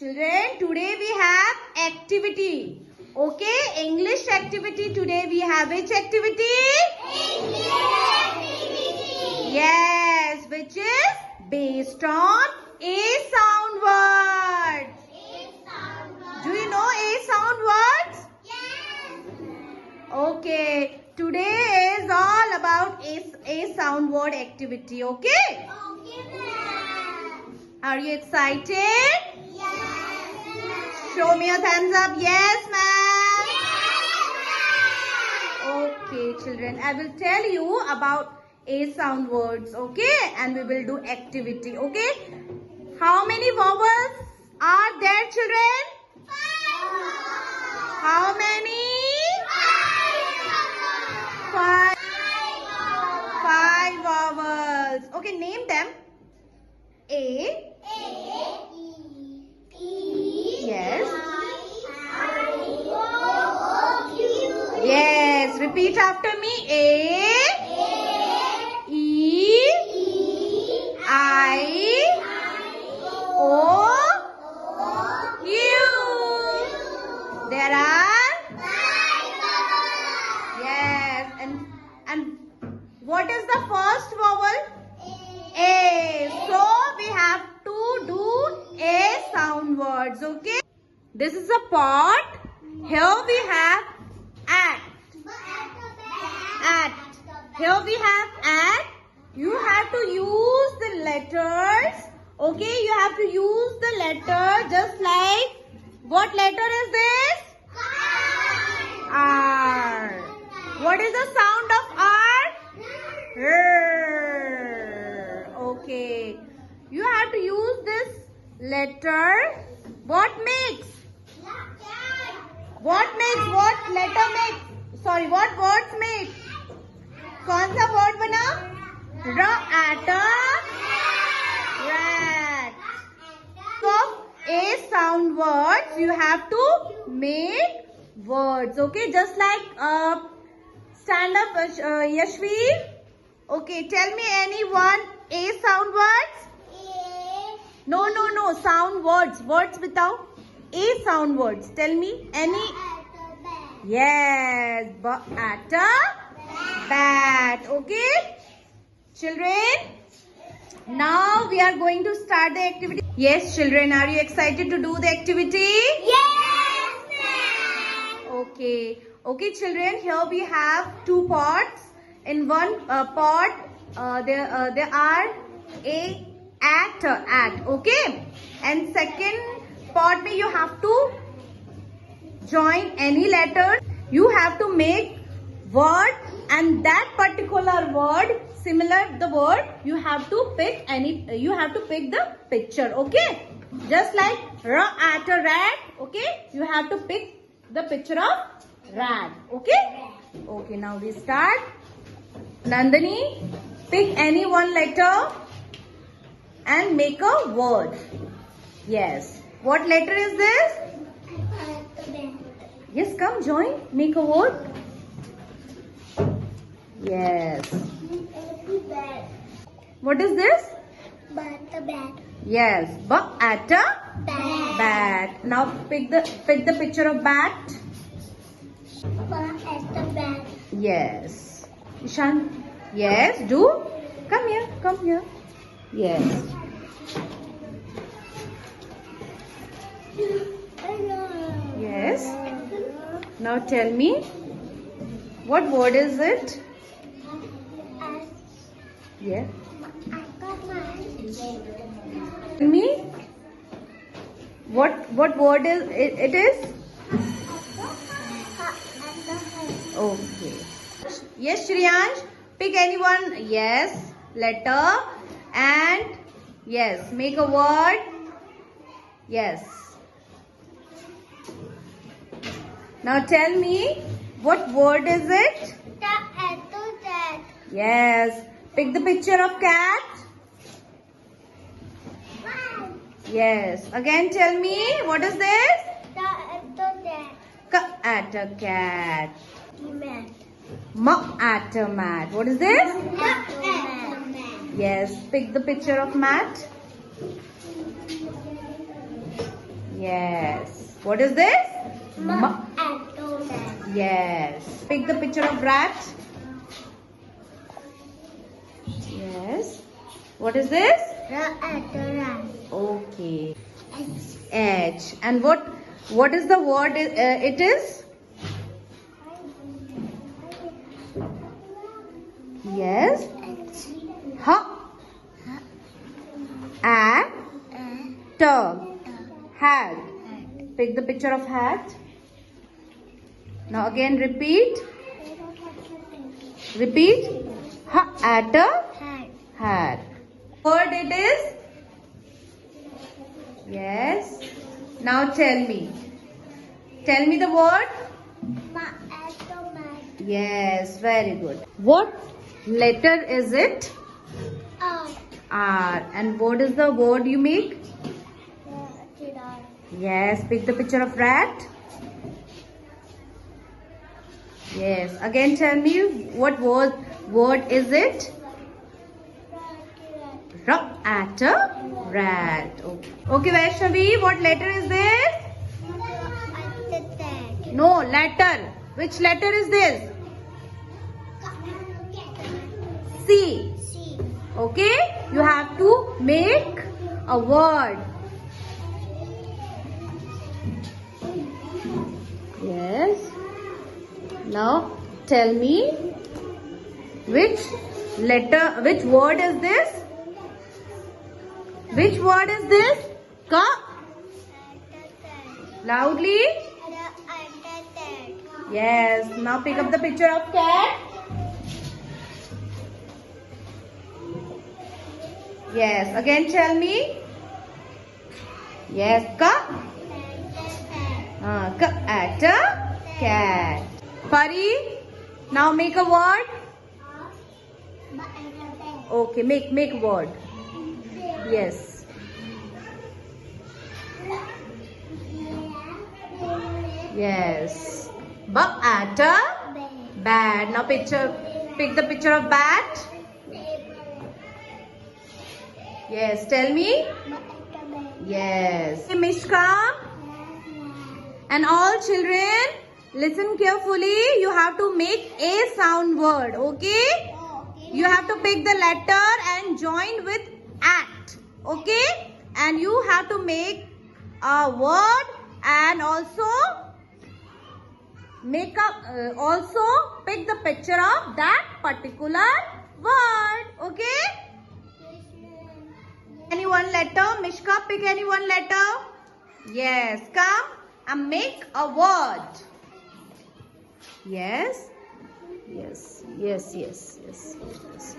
Children, today we have activity. Okay, English activity. Today we have which activity? English activity. Yes, which is based on A sound words. Do you know A sound words? Yes. Okay, today is all about A sound word activity. Okay? Okay, ma'am. Are you excited? Yes. Show me a thumbs up. Yes, ma'am. Yes, Okay, children. I will tell you about A sound words. Okay? And we will do activity. Okay? How many vowels are there, children? How many? Five. Five vowels. Okay, name them. A. Yes. Yes. Repeat after me. A. E. I. O. U. There are. Yes. And what is the first vowel? A. So we have to do A sound words. Okay. This is a pot. Here we have at. At. Here we have at. You have to use the letters. Okay. You have to use the letter just like. What letter is this? R. What is the sound of R? R. Okay. You have to use this letter. What makes? What makes? What letter makes? Sorry, what words make? कौन सा word बना? At a rat. So, A sound words, you have to make words. Okay, just like stand up, Yashvi. Okay, tell me any one A sound words. No, sound words. Words without A sound words. Tell me any. Yes, at a bat. Okay, children. Now we are going to start the activity. Yes, children, are you excited to do the activity? Yes, ma'am. Okay, children. Here we have two pots. In one pot, there are a at. Okay, and second pot, you have to join any letter. You have to make word, and that particular word, similar the word, you have to pick the picture. Okay, just like at a rat. Okay, you have to pick the picture of rat. Okay, now we start. Nandini, pick any one letter and make a word. Yes. What letter is this? Yes, come join. Make a word. Yes. What is this? Yes. At a bat. Now pick the picture of bat. Yes. Ishan. Yes. Do. Come here. Yes. Yes. Now tell me. What word is it? Yeah. Tell me. What word is it is? Okay. Yes, Shriyansh. Pick anyone. Yes. Letter. And yes. Make a word. Yes. Now tell me. What word is it? Yes. Pick the picture of cat. Yes. Again tell me. What is this? At a cat. At a mat. What is this? Yes. Pick the picture of mat. Yes. What is this? Rat. Yes. Pick the picture of rat. Yes. What is this? Rat. Okay. H. And what is the word it is? Yes. Ha. At. Hat. Pick the picture of hat. Now again repeat. Repeat. Ha. At a hat. Word it is? Yes. Now tell me. Tell me the word. Yes, very good. What letter is it? R. And what is the word you make? Yes, pick the picture of rat. Yes, again tell me what word is it? At a rat. Okay, Vaishnavi, what letter is this? No, letter. Which letter is this? C. Okay, you have to make a word. Yes. Now tell me which word is this? Which word is this? Ka? Loudly. Yes. Now pick up the picture of cat. Yes. Again tell me. Yes. Ka? Ka at a cat. Pari. Now make a word. Okay. Make word. Yes. Yes. At a bat. Now pick the picture of bat. Yes. Tell me. Yes. Mishka and all children, listen carefully. You have to make a sound word. Okay. You have to pick the letter and join with at. Okay. And you have to make a word and also also pick the picture of that particular word. Okay. Any one letter. Mishka, pick any one letter. Yes. Come and make a word. Yes. Yes. Yes. Yes. Yes. Yes.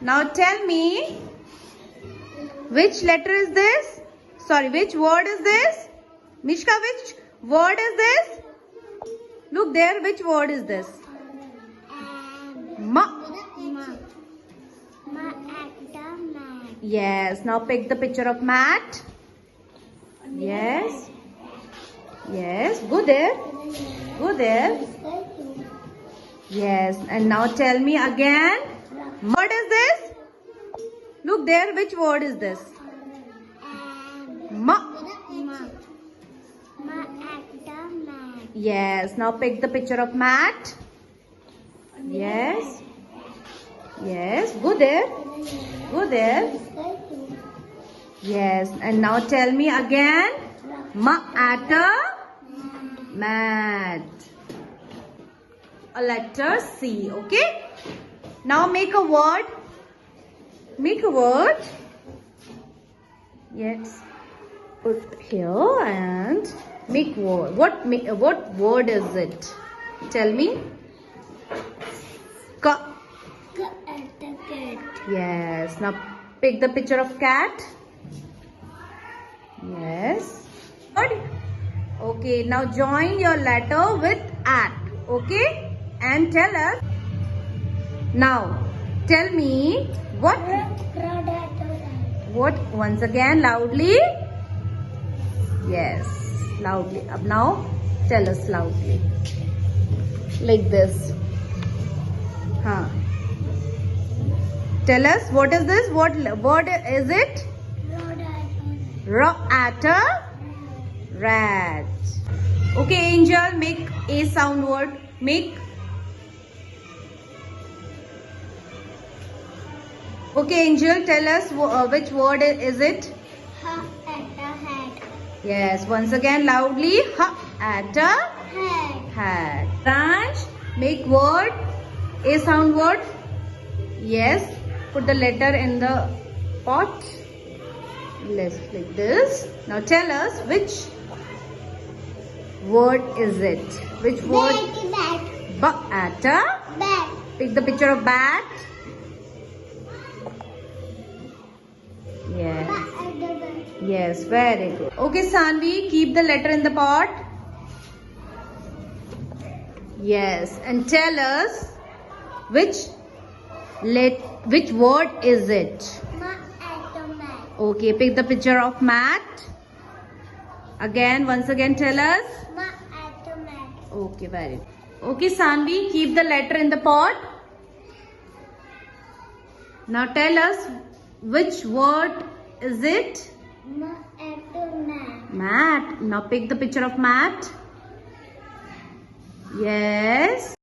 Now tell me, which letter is this? Sorry, which word is this? Mishka, which word is this? Look there, which word is this? Ma. Yes. Now pick the picture of mat. Yes. Yes. Go there. Go there. Yes. And now tell me again. What is this? Look there. Which word is this? Ma. Yes. Now pick the picture of mat. Yes. Yes. Go there. Go there. Yes. And now tell me again. At a mat. A letter C. Okay. Now make a word. Make a word. Yes. Put here and make word. What word is it? Tell me. Ka. Yes. Now pick the picture of cat. Yes. Good. Okay. Now join your letter with at. Okay. And tell us. Now tell me what. Once again loudly. Yes. Loudly. Now tell us loudly. Like this. Huh. Tell us, what is this? What word is it? At a Rat. Okay, Angel, make A sound word. Make. Okay, Angel, tell us which word is it? Ha at a hat. Yes, once again loudly. Ha at a Hat. hat. Branch, make word. A sound word. Yes, put the letter in the pot. Let's like this. Now tell us which word is it? Which word? Bat. At a. Bat. Pick the picture of bat. Yes. Bat at the bat. Yes, very good. Okay, Sanvi, keep the letter in the pot. Yes, and tell us which word is it? Ma at the mat. Okay, pick the picture of mat. Again, once again, tell us. Ma at the mat. Okay, very good. Okay, Sanvi, keep the letter in the pot. Now tell us which word is it? Ma at the mat. Mat. Now pick the picture of mat. Yes.